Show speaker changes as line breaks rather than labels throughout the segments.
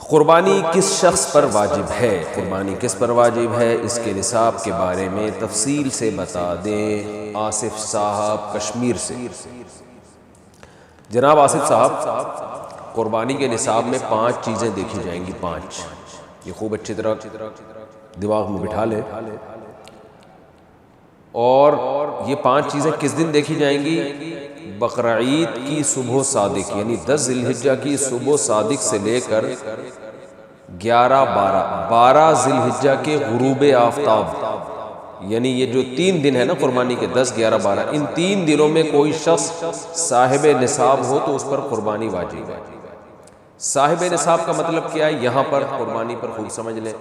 قربانی کس شخص پر واجب ہے؟ قربانی کس پر واجب ہے، اس کے نصاب کے بارے میں تفصیل سے بتا دیں آصف صاحب کشمیر سے۔ جناب آصف صاحب، قربانی کے نصاب میں 5 چیزیں دیکھی جائیں گی، 5۔ یہ خوب اچھی طرح دماغ میں بٹھا لیں، اور یہ 5 چیزیں کس دن دیکھی جائیں گی؟ بقرعید کی صبح صادق، یعنی 10 ذی الحجہ کی صبح صادق سے لے کر 12 ذی الحجہ کے غروب آفتاب، یعنی یہ جو 3 دن ہے نا قربانی کے، 10، 11، 12، ان 3 دنوں میں کوئی شخص صاحب نصاب ہو تو اس پر قربانی واجب ہے۔ صاحب نصاب کا مطلب کیا ہے؟ یہاں پر قربانی پر خوب سمجھ لیں،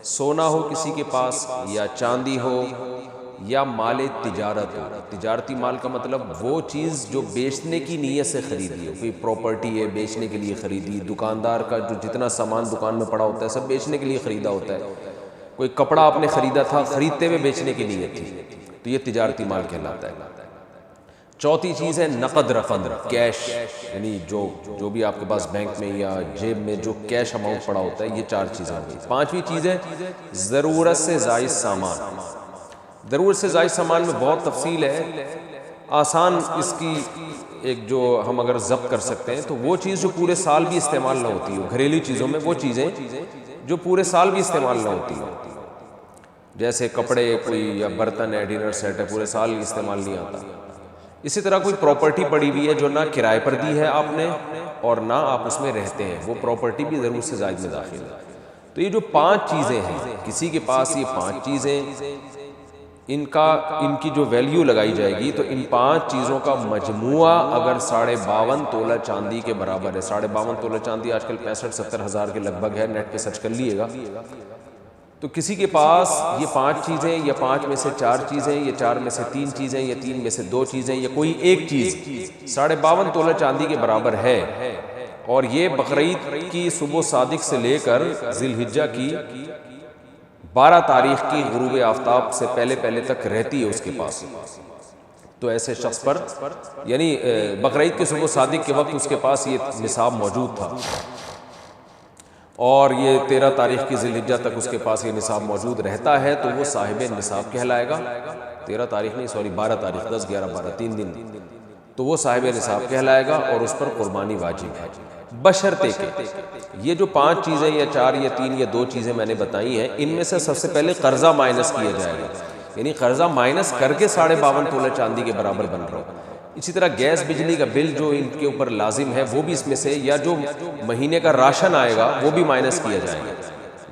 سونا ہو کسی کے پاس، یا چاندی ہو، یا مال تجارت ہو۔ تجارتی مال کا مطلب وہ چیز جو بیچنے کی نیت سے خریدی ہو، کوئی پراپرٹی ہے بیچنے کے لیے خریدی، دکاندار کا جو جتنا سامان دکان میں پڑا ہوتا ہے سب بیچنے کے لیے خریدا ہوتا ہے، کوئی کپڑا آپ نے خریدا تھا، خریدتے ہوئے بیچنے کی نیت تھی، تو یہ تجارتی مال کہلاتا ہے۔ چوتھی چیز ہے نقد رقم، کیش، یعنی جو بھی آپ کے پاس بینک میں یا جیب میں جو کیش اماؤنٹ پڑا ہوتا ہے، یہ 4 چیزیں ہوتی ہیں۔ 5ویں چیز ہے ضرورت سے زائد سامان۔ ضرورت سے زائد سامان میں بہت تفصیل ہے، آسان اس کی ایک جو ہم اگر ضبط کر سکتے ہیں تو وہ چیز جو پورے سال بھی استعمال نہ ہوتی ہو، گھریلو چیزوں میں وہ چیزیں جو پورے سال بھی استعمال نہ ہوتی ہو، جیسے کپڑے کوئی یا برتن ہے، ڈنر سیٹ ہے، پورے سال استعمال نہیں آتا۔ اسی طرح کوئی پراپرٹی پڑی ہوئی ہے جو نہ کرائے پر دی ہے آپ نے اور نہ آپ اس میں رہتے ہیں، وہ پراپرٹی بھی ضرورت سے زائد میں داخل ہے۔ تو یہ جو 5 چیزیں ہیں، کسی کے پاس یہ 5 چیزیں، ان کی جو ویلیو لگائی جائے گی تو ان 5 چیزوں کا مجموعہ اگر 52.5 تولہ چاندی کے برابر ہے، 52.5 تولہ چاندی آج کل 65-70 ہزار کے لگ بھگ ہے، نیٹ پہ سرچ کر لیے گا، تو کسی کے پاس یہ 5 چیزیں، یا 5 میں سے 4 چیزیں، یا 4 میں سے 3 چیزیں، یا 3 میں سے 2 چیزیں، یا کوئی ایک چیز 52.5 تولہ چاندی کے برابر ہے، اور یہ بقرعید کی صبح صادق سے لے کر ذی الحجہ کی 12 تاریخ کی غروب آفتاب سے پہلے تک رہتی ہے اس کے پاس، تو ایسے شخص پر، یعنی بقرعید کی صبح صادق کے وقت اس کے پاس یہ نصاب موجود تھا، اور یہ 13 تاریخ کی ذی الحجہ تک اس کے پاس یہ نصاب موجود رہتا ہے، تو وہ صاحب نصاب کہلائے گا۔ 13 تاریخ نہیں، سوری 12 تاریخ، 10، 11، 12، 3 دن، تو وہ صاحب نصاب کہلائے گا اور اس پر قربانی واجب ہے، بشرطے کہ یہ جو 5 چیزیں یا 4 یا 3 یا 2 چیزیں میں نے بتائی ہیں، ان میں سے سب سے پہلے قرضہ مائنس کیا جائے گا، یعنی قرضہ مائنس کر کے 52.5 تولہ چاندی کے برابر بن رہا ہو۔ اسی طرح گیس بجلی کا بل جو ان کے اوپر لازم ہے وہ بھی اس میں سے، یا جو مہینے کا راشن آئے گا وہ بھی مائنس کیا جائے گا،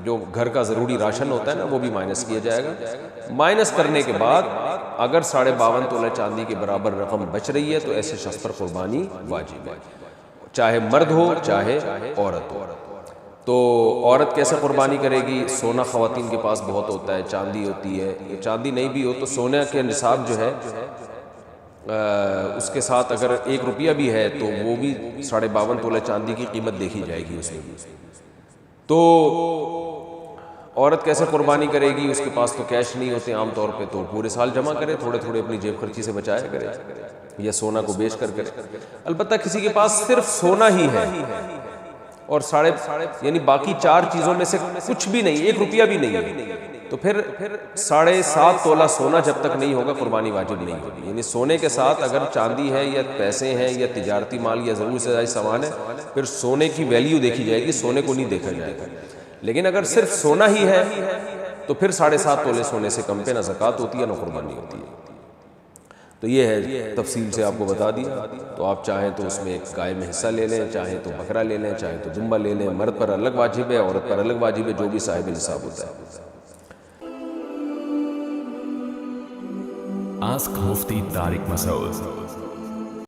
جو گھر کا ضروری راشن ہوتا ہے نا وہ بھی مائنس کیا جائے گا۔ مائنس کرنے کے بعد اگر 52.5 تولہ چاندی کے برابر رقم بچ رہی ہے تو ایسے شخص پر قربانی واجب ہے، چاہے مرد ہو چاہے عورت ہو۔ تو عورت کیسے قربانی کرے گی؟ سونا خواتین کے پاس بہت ہوتا ہے، چاندی ہوتی ہے، چاندی نہیں بھی ہو تو سونے کے نصاب جو ہے اس کے ساتھ اگر 1 روپیہ بھی ہے تو وہ بھی 52.5 تولہ چاندی کی قیمت دیکھی جائے گی اس میں۔ تو عورت کیسے قربانی کرے گی؟ اس کے پاس تو کیش نہیں ہوتے عام طور پہ، تو پورے سال جمع کرے، تھوڑے تھوڑے اپنی جیب خرچی سے بچایا کرے، یا سونا کو بیچ کر کرے۔ البتہ کسی کے پاس صرف سونا ہی ہے اور یعنی باقی 4 چیزوں میں سے کچھ بھی نہیں، 1 روپیہ بھی نہیں ہے، تو پھر 7.5 تولہ سونا جب تک نہیں ہوگا قربانی واجب نہیں ہوگی۔ یعنی سونے کے ساتھ اگر چاندی ہے یا پیسے ہیں یا تجارتی مال یا ضرورت سے زائد سامان ہے، پھر سونے کی ویلیو دیکھی جائے گی، سونے کو نہیں دیکھا جائے گا۔ لیکن اگر صرف سونا ہی ہے تو پھر 7.5 تولے سونے سے کم پہ نہ زکوٰۃ ہوتی ہے نہ قربانی ہوتی ہے۔ تو یہ ہے، تفصیل سے آپ کو بتا دیا۔ تو آپ چاہیں تو اس میں ایک گائے میں حصہ لے لیں، چاہیں تو بکرا لے لیں، چاہیں تو دمبا لے لیں، مرد پر الگ واجب ہے، عورت پر الگ واجب ہے، جو بھی صاحب نصاب ہوتا ہے۔
Ask Mufti Tariq Masood.